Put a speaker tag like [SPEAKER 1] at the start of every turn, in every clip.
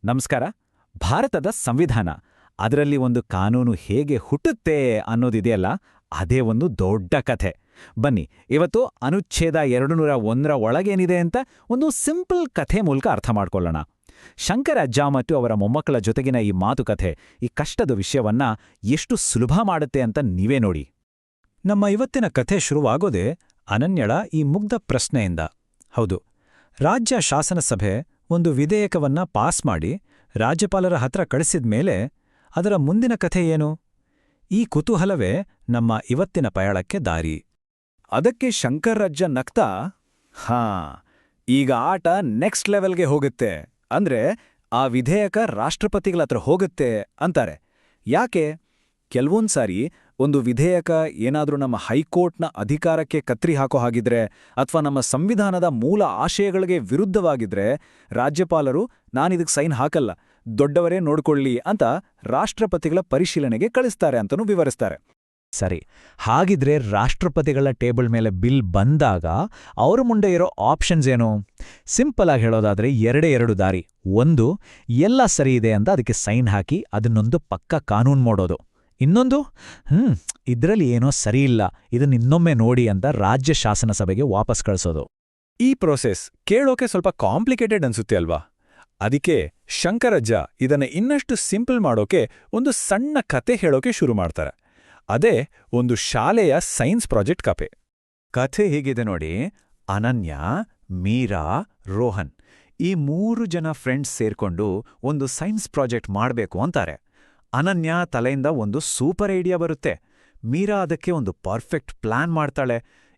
[SPEAKER 1] ನಮಸ್ಕಾರ. ಭಾರತದ ಸಂವಿಧಾನ, ಅದರಲ್ಲಿ ಒಂದು ಕಾನೂನು ಹೇಗೆ ಹುಟ್ಟುತ್ತೆ ಅನ್ನೋದಿದೆಯಲ್ಲ, ಅದೇ ಒಂದು ದೊಡ್ಡ ಕಥೆ. ಬನ್ನಿ, ಇವತ್ತು ಅನುಚ್ಛೇದ 201ರ ಒಳಗೇನಿದೆ ಅಂತ ಒಂದು ಸಿಂಪಲ್ ಕಥೆ ಮೂಲಕ ಅರ್ಥ ಮಾಡ್ಕೊಳ್ಳೋಣ. ಶಂಕರಜ್ಜ ಮತ್ತು ಅವರ ಮೊಮ್ಮಕ್ಕಳ ಜೊತೆಗಿನ ಈ ಮಾತುಕಥೆ ಈ ಕಷ್ಟದ ವಿಷಯವನ್ನ ಎಷ್ಟು ಸುಲಭ ಮಾಡುತ್ತೆ ಅಂತ ನೀವೇ ನೋಡಿ.
[SPEAKER 2] ನಮ್ಮ ಇವತ್ತಿನ ಕಥೆ ಶುರುವಾಗೋದೇ ಅನನ್ಯಳ ಈ ಮುಗ್ಧ ಪ್ರಶ್ನೆಯಿಂದ. ಹೌದು, ರಾಜ್ಯ ಶಾಸನಸಭೆ ಒಂದು ವಿಧೇಯಕವನ್ನ ಪಾಸ್ ಮಾಡಿ ರಾಜ್ಯಪಾಲರ ಹತ್ರ ಕಳಿಸಿದ್ಮೇಲೆ ಅದರ ಮುಂದಿನ ಕಥೆ ಏನು? ಈ ಕುತೂಹಲವೇ ನಮ್ಮ ಇವತ್ತಿನ ಪಯಣಕ್ಕೆ ದಾರಿ.
[SPEAKER 1] ಅದಕ್ಕೆ ಶಂಕರಜ್ಜ ನಗ್ತಾ, ಈಗ ಆಟ ನೆಕ್ಸ್ಟ್ ಲೆವೆಲ್ಗೆ ಹೋಗುತ್ತೆ, ಅಂದ್ರೆ ಆ ವಿಧೇಯಕ ರಾಷ್ಟ್ರಪತಿಗಳ ಹತ್ರ ಹೋಗುತ್ತೆ ಅಂತಾರೆ. ಯಾಕೆ? ಕೆಲವೊಂದ್ಸಾರಿ ಒಂದು ವಿಧೇಯಕ ಏನಾದ್ರೂ ನಮ್ಮ ಹೈಕೋರ್ಟ್ನ ಅಧಿಕಾರಕ್ಕೆ ಕತ್ರಿ ಹಾಕೋ ಹಾಗಿದ್ರೆ ಅಥವಾ ನಮ್ಮ ಸಂವಿಧಾನದ ಮೂಲ ಆಶಯಗಳಿಗೆ ವಿರುದ್ಧವಾಗಿದ್ರೆ ರಾಜ್ಯಪಾಲರು ನಾನಿದಕ್ಕೆ ಸೈನ್ ಹಾಕಲ್ಲ, ದೊಡ್ಡವರೇ ನೋಡ್ಕೊಳ್ಳಿ ಅಂತ ರಾಷ್ಟ್ರಪತಿಗಳ ಪರಿಶೀಲನೆಗೆ ಕಳಿಸ್ತಾರೆ ಅಂತನೂ ವಿವರಿಸ್ತಾರೆ.
[SPEAKER 2] ಸರಿ, ಹಾಗಿದ್ರೆ ರಾಷ್ಟ್ರಪತಿಗಳ ಟೇಬಲ್ ಮೇಲೆ ಬಿಲ್ ಬಂದಾಗ ಅವರ ಮುಂದೆ ಇರೋ ಆಪ್ಷನ್ಸ್ ಏನು? ಸಿಂಪಲ್ ಆಗಿ ಹೇಳೋದಾದ್ರೆ ಎರಡು ದಾರಿ. ಒಂದು, ಎಲ್ಲ ಸರಿ ಇದೆ ಅಂತ ಅದಕ್ಕೆ ಸೈನ್ ಹಾಕಿ ಅದನ್ನೊಂದು ಪಕ್ಕ ಕಾನೂನು ಮಾಡೋದು. ಇನ್ನೊಂದು, ಇದ್ರಲ್ಲಿ ಏನೋ ಸರಿಯಿಲ್ಲ, ಇದನ್ನ ಇನ್ನೊಮ್ಮೆ ನೋಡಿ ಅಂತ ರಾಜ್ಯ ಶಾಸನಸಭೆಗೆ ವಾಪಸ್ ಕಳಿಸೋದು.
[SPEAKER 1] ಈ ಪ್ರೋಸೆಸ್ ಕೇಳೋಕೆ ಸ್ವಲ್ಪ ಕಾಂಪ್ಲಿಕೇಟೆಡ್ ಅನ್ಸುತ್ತೆ ಅಲ್ವಾ? ಅದಕ್ಕೆ ಶಂಕರಜ್ಜ ಇದನ್ನ ಇನ್ನಷ್ಟು ಸಿಂಪಲ್ ಮಾಡೋಕೆ ಒಂದು ಸಣ್ಣ ಕತೆ ಹೇಳೋಕೆ ಶುರು ಮಾಡ್ತಾರೆ. ಅದೇ ಒಂದು ಶಾಲೆಯ ಸೈನ್ಸ್ ಪ್ರಾಜೆಕ್ಟ್ ಕಥೆ ಹೀಗಿದೆ ನೋಡಿ. ಅನನ್ಯ, ಮೀರಾ, ರೋಹನ್ ಈ 3 ಜನ ಫ್ರೆಂಡ್ಸ್ ಸೇರ್ಕೊಂಡು ಒಂದು ಸೈನ್ಸ್ ಪ್ರಾಜೆಕ್ಟ್ ಮಾಡಬೇಕು ಅಂತಾರೆ. ಅನನ್ಯ ತಲೆಯಿಂದ ಒಂದು ಸೂಪರ್ ಐಡಿಯಾ ಬರುತ್ತೆ. ಮೀರಾ ಅದಕ್ಕೆ ಒಂದು ಪರ್ಫೆಕ್ಟ್ ಪ್ಲಾನ್ ಮಾಡ್ತಾಳೆ.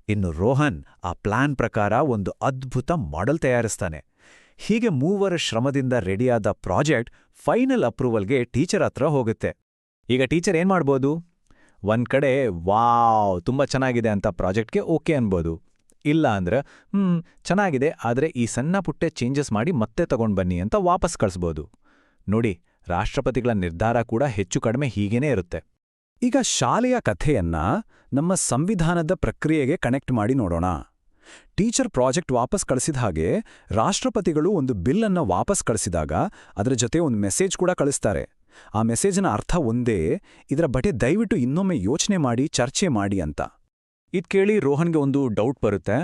[SPEAKER 1] ಇನ್ನು ರೋಹನ್ ಆ ಪ್ಲಾನ್ ಪ್ರಕಾರ ಒಂದು ಅದ್ಭುತ ಮಾಡೆಲ್ ತಯಾರಿಸ್ತಾನೆ. ಹೀಗೆ 3 ಶ್ರಮದಿಂದ ರೆಡಿಯಾದ ಪ್ರಾಜೆಕ್ಟ್ ಫೈನಲ್ ಅಪ್ರೂವಲ್ಗೆ ಟೀಚರ್ ಹತ್ರ ಹೋಗುತ್ತೆ. ಈಗ ಟೀಚರ್ ಏನ್ ಮಾಡ್ಬೋದು? ಒಂದ್ ಕಡೆ ವಾವ್ ತುಂಬಾ ಚೆನ್ನಾಗಿದೆ ಅಂತ ಪ್ರಾಜೆಕ್ಟ್ಗೆ ಓಕೆ ಅನ್ಬೋದು. ಇಲ್ಲ ಅಂದ್ರೆ ಚೆನ್ನಾಗಿದೆ, ಆದ್ರೆ ಈ ಸಣ್ಣ ಪುಟ್ಟೆ ಚೇಂಜಸ್ ಮಾಡಿ ಮತ್ತೆ ತಗೊಂಡ್ಬನ್ನಿ ಅಂತ ವಾಪಸ್ ಕಳಿಸ್ಬೋದು. ನೋಡಿ, ರಾಷ್ಟ್ರಪತಿಗಳ ನಿರ್ಧಾರ ಕೂಡ ಹೆಚ್ಚು ಕಡಿಮೆ ಹೀಗೇನೇ ಇರುತ್ತೆ. ಈಗ ಶಾಲೆಯ ಕಥೆಯನ್ನ ನಮ್ಮ ಸಂವಿಧಾನದ ಪ್ರಕ್ರಿಯೆಗೆ ಕನೆಕ್ಟ್ ಮಾಡಿ ನೋಡೋಣ. ಟೀಚರ್ ಪ್ರಾಜೆಕ್ಟ್ ವಾಪಸ್ ಕಳಿಸಿದ ಹಾಗೆ ರಾಷ್ಟ್ರಪತಿಗಳು ಒಂದು ಬಿಲ್ ಅನ್ನ ವಾಪಸ್ ಕಳಿಸಿದಾಗ ಅದರ ಜೊತೆ ಒಂದು ಮೆಸೇಜ್ ಕೂಡ ಕಳಿಸ್ತಾರೆ. ಆ ಮೆಸೇಜ್ನ ಅರ್ಥ ಒಂದೇ, ಇದರ ಬಗ್ಗೆ ದಯವಿಟ್ಟು ಇನ್ನೊಮ್ಮೆ ಯೋಚನೆ ಮಾಡಿ, ಚರ್ಚೆ ಮಾಡಿ ಅಂತ. ಇದ್ ಕೇಳಿ ರೋಹನ್ಗೆ ಒಂದು ಡೌಟ್ ಬರುತ್ತೆ.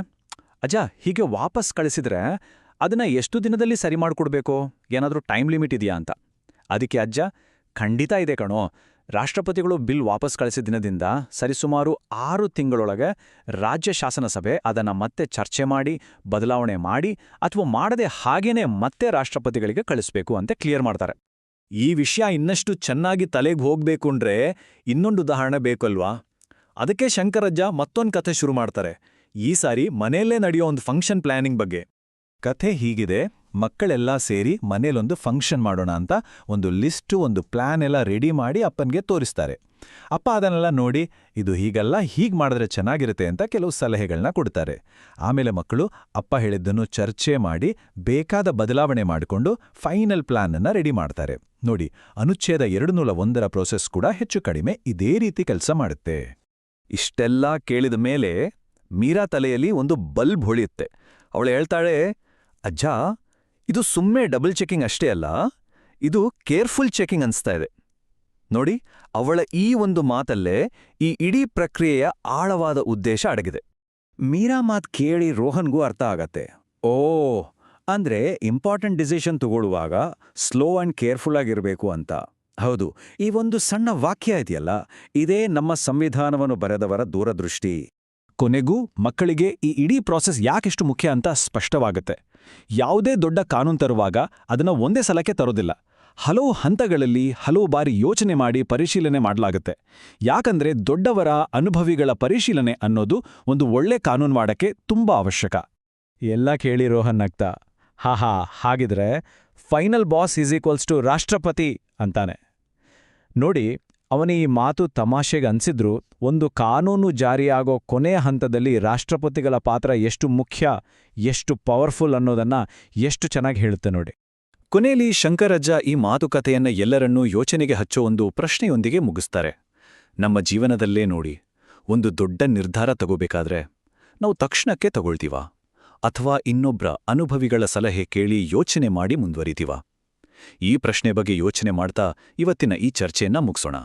[SPEAKER 1] ಅಜ್ಜ, ಹೀಗೆ ವಾಪಸ್ ಕಳಿಸಿದ್ರೆ ಅದನ್ನ ಎಷ್ಟು ದಿನದಲ್ಲಿ ಸರಿ ಮಾಡ್ಕೊಡ್ಬೇಕು? ಏನಾದ್ರೂ ಟೈಮ್ ಲಿಮಿಟ್ ಇದೆಯಾ ಅಂತ. ಅದಕ್ಕೆ ಅಜ್ಜ, ಖಂಡಿತ ಇದೆ ಕಣೋ. ರಾಷ್ಟ್ರಪತಿಗಳು ಬಿಲ್ ವಾಪಸ್ ಕಳಿಸಿದ ದಿನದಿಂದ ಸರಿಸುಮಾರು 6 ತಿಂಗಳೊಳಗೆ ರಾಜ್ಯ ಶಾಸನಸಭೆ ಅದನ್ನ ಮತ್ತೆ ಚರ್ಚೆ ಮಾಡಿ, ಬದಲಾವಣೆ ಮಾಡಿ ಅಥವಾ ಮಾಡದೆ ಹಾಗೇನೆ ಮತ್ತೆ ರಾಷ್ಟ್ರಪತಿಗಳಿಗೆ ಕಳಿಸ್ಬೇಕು ಅಂತ ಕ್ಲಿಯರ್ ಮಾಡ್ತಾರೆ. ಈ ವಿಷಯ ಇನ್ನಷ್ಟು ಚೆನ್ನಾಗಿ ತಲೆಗೆ ಹೋಗ್ಬೇಕುಂಡ್ರೆ ಇನ್ನೊಂದು ಉದಾಹರಣೆ ಬೇಕಲ್ವಾ? ಅದಕ್ಕೆ ಶಂಕರಜ್ಜ ಮತ್ತೊಂದು ಕಥೆ ಶುರು ಮಾಡ್ತಾರೆ. ಈ ಸಾರಿ ಮನೆಯಲ್ಲೇ ನಡೆಯೋ ಒಂದು ಫಂಕ್ಷನ್ ಪ್ಲಾನಿಂಗ್ ಬಗ್ಗೆ. ಕಥೆ ಹೀಗಿದೆ. ಮಕ್ಕಳೆಲ್ಲ ಸೇರಿ ಮನೇಲೊಂದು ಫಂಕ್ಷನ್ ಮಾಡೋಣ ಅಂತ ಒಂದು ಲಿಸ್ಟು, ಒಂದು ಪ್ಲಾನ್ ಎಲ್ಲ ರೆಡಿ ಮಾಡಿ ಅಪ್ಪನಿಗೆ ತೋರಿಸ್ತಾರೆ. ಅಪ್ಪ ಅದನ್ನೆಲ್ಲ ನೋಡಿ, ಇದು ಹೀಗಲ್ಲ, ಹೀಗ್ ಮಾಡಿದ್ರೆ ಚೆನ್ನಾಗಿರುತ್ತೆ ಅಂತ ಕೆಲವು ಸಲಹೆಗಳನ್ನ ಕೊಡ್ತಾರೆ. ಆಮೇಲೆ ಮಕ್ಕಳು ಅಪ್ಪ ಹೇಳಿದ್ದನ್ನು ಚರ್ಚೆ ಮಾಡಿ ಬೇಕಾದ ಬದಲಾವಣೆ ಮಾಡಿಕೊಂಡು ಫೈನಲ್ ಪ್ಲಾನ್ ಅನ್ನ ರೆಡಿ ಮಾಡ್ತಾರೆ. ನೋಡಿ, ಅನುಚ್ಛೇದ 201ರ ಪ್ರೋಸೆಸ್ ಕೂಡ ಹೆಚ್ಚು ಕಡಿಮೆ ಇದೇ ರೀತಿ ಕೆಲಸ ಮಾಡುತ್ತೆ. ಇಷ್ಟೆಲ್ಲ ಕೇಳಿದ ಮೇಲೆ ಮೀರಾ ತಲೆಯಲ್ಲಿ ಒಂದು ಬಲ್ಬ್ ಹೊಳೆಯುತ್ತೆ. ಅವಳು ಹೇಳ್ತಾಳೆ, ಅಜ್ಜ, ಇದು ಸುಮ್ಮನೆ ಡಬಲ್ ಚೆಕಿಂಗ್ ಅಷ್ಟೇ ಅಲ್ಲ, ಇದು ಕೇರ್ಫುಲ್ ಚೆಕಿಂಗ್ ಅನ್ಸ್ತಾ ಇದೆ. ನೋಡಿ, ಅವಳ ಈ ಒಂದು ಮಾತಲ್ಲೇ ಈ ಇಡೀ ಪ್ರಕ್ರಿಯೆಯ ಆಳವಾದ ಉದ್ದೇಶ ಅಡಗಿದೆ. ಮೀರಾ ಮಾತ್ ಕೇಳಿ ರೋಹನ್ಗೂ ಅರ್ಥ ಆಗತ್ತೆ. ಅಂದ್ರೆ ಇಂಪಾರ್ಟೆಂಟ್ ಡಿಸಿಷನ್ ತಗೊಳ್ಳುವಾಗ ಸ್ಲೋ ಅಂಡ್ ಕೇರ್ಫುಲ್ ಆಗಿರಬೇಕು ಅಂತ. ಹೌದು, ಈ ಒಂದು ಸಣ್ಣ ವಾಕ್ಯ ಇದೆಯಲ್ಲ, ಇದೇ ನಮ್ಮ ಸಂವಿಧಾನವನ್ನು ಬರೆದವರ ದೂರದೃಷ್ಟಿ. ಕೊನೆಗೂ ಮಕ್ಕಳಿಗೆ ಈ ಇಡೀ ಪ್ರಾಸೆಸ್ ಯಾಕೆಷ್ಟು ಮುಖ್ಯ ಅಂತ ಸ್ಪಷ್ಟವಾಗುತ್ತೆ. ಯಾವುದೇ ದೊಡ್ಡ ಕಾನೂನು ತರುವಾಗ ಅದನ್ನ ಒಂದೇ ಸಲಕ್ಕೆ ತರೋದಿಲ್ಲ. ಹಲವು ಹಂತಗಳಲ್ಲಿ ಹಲವು ಬಾರಿ ಯೋಚನೆ ಮಾಡಿ ಪರಿಶೀಲನೆ ಮಾಡಲಾಗುತ್ತೆ. ಯಾಕಂದ್ರೆ ದೊಡ್ಡವರ ಅನುಭವಿಗಳ ಪರಿಶೀಲನೆ ಅನ್ನೋದು ಒಂದು ಒಳ್ಳೆ ಕಾನೂನು ಮಾಡಕ್ಕೆ ತುಂಬಾ ಅವಶ್ಯಕ. ಎಲ್ಲ ಕೇಳಿ ರೋಹನ್ ನಗ್ತಾ, ಹಾಗಿದ್ರೆ final boss is equals to ರಾಷ್ಟ್ರಪತಿ ಅಂತಾನೆ. ನೋಡಿ, ಅವನ ಈ ಮಾತು ತಮಾಷೆಗೆ ಅನ್ಸಿದ್ರು ಒಂದು ಕಾನೂನು ಜಾರಿಯಾಗೋ ಕೊನೆಯ ಹಂತದಲ್ಲಿ ರಾಷ್ಟ್ರಪತಿಗಳ ಪಾತ್ರ ಎಷ್ಟು ಮುಖ್ಯ, ಎಷ್ಟು ಪವರ್ಫುಲ್ ಅನ್ನೋದನ್ನ ಎಷ್ಟು ಚೆನ್ನಾಗಿ ಹೇಳುತ್ತೆ ನೋಡಿ. ಕೊನೆಯಲ್ಲಿ ಶಂಕರಜ್ಜ ಈ ಮಾತುಕತೆಯನ್ನ ಎಲ್ಲರನ್ನೂ ಯೋಚನೆಗೆ ಹಚ್ಚೋ ಒಂದು ಪ್ರಶ್ನೆಯೊಂದಿಗೆ ಮುಗಿಸ್ತಾರೆ. ನಮ್ಮ ಜೀವನದಲ್ಲೇ ನೋಡಿ, ಒಂದು ದೊಡ್ಡ ನಿರ್ಧಾರ ತಗೋಬೇಕಾದ್ರೆ ನಾವು ತಕ್ಷಣಕ್ಕೆ ತಗೊಳ್ತೀವಾ ಅಥವಾ ಇನ್ನೊಬ್ರ ಅನುಭವಿಗಳ ಸಲಹೆ ಕೇಳಿ ಯೋಚನೆ ಮಾಡಿ ಮುಂದುವರಿತೀವಾ? ಈ ಪ್ರಶ್ನೆ ಬಗ್ಗೆ ಯೋಚನೆ ಮಾಡ್ತಾ ಇವತ್ತಿನ ಈ ಚರ್ಚೆಯನ್ನ ಮುಗಿಸೋಣ.